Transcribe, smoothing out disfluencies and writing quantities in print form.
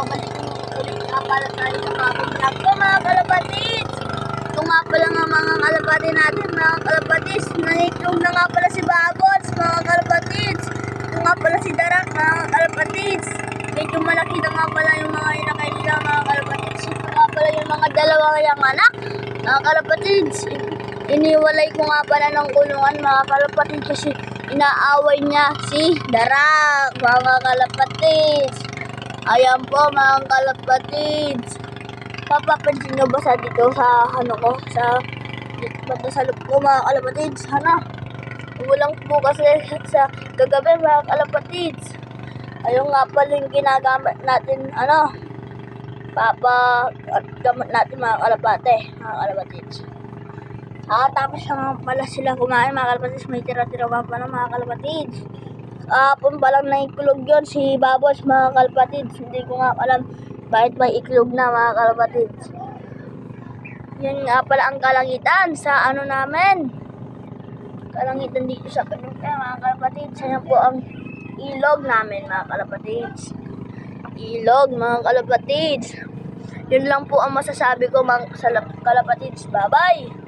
Babalik ulit nga pala tayo sa kapag vlog ko mga kalapatids. Ito nga pala nga mga kalapatid natin mga kalapatids. Nangitlog na nga pala si Babots mga kalapatids. Ito nga pala si Darak mga kalapatids. Medyo malaki na nga pala yung mga inakay nila mga kalapatids. Ito nga pala yung mga dalawang yung anak mga kalapatids. Iniwalay ko nga pala ng kulungan mga kalapatids kasi inaaway niya si Darak mga kalapatids. Ayan po mga kalapatids. Papapansin nyo ba sa dito sa ko? Sa loob ko mga kalapatids. Walang po kasi sa kagabi mga kalapatids. Ayun nga pala yung ginagamit natin gamit natin mga kalapatids. Tapos nga pala sila kumain mga kalapatids. May tira-tira pa mga kalapatids. Kapon palang naiklog yun si Babos mga kalapatids. Hindi ko nga alam bakit may iklog na mga kalapatids. Yun nga pala ang kalangitan sa namin. Kalangitan dito sa Pinukay mga kalapatids. Ayan po ang ilog namin mga kalapatids. Ilog mga kalapatids. Yun lang po ang masasabi ko mga kalapatids. Bye bye!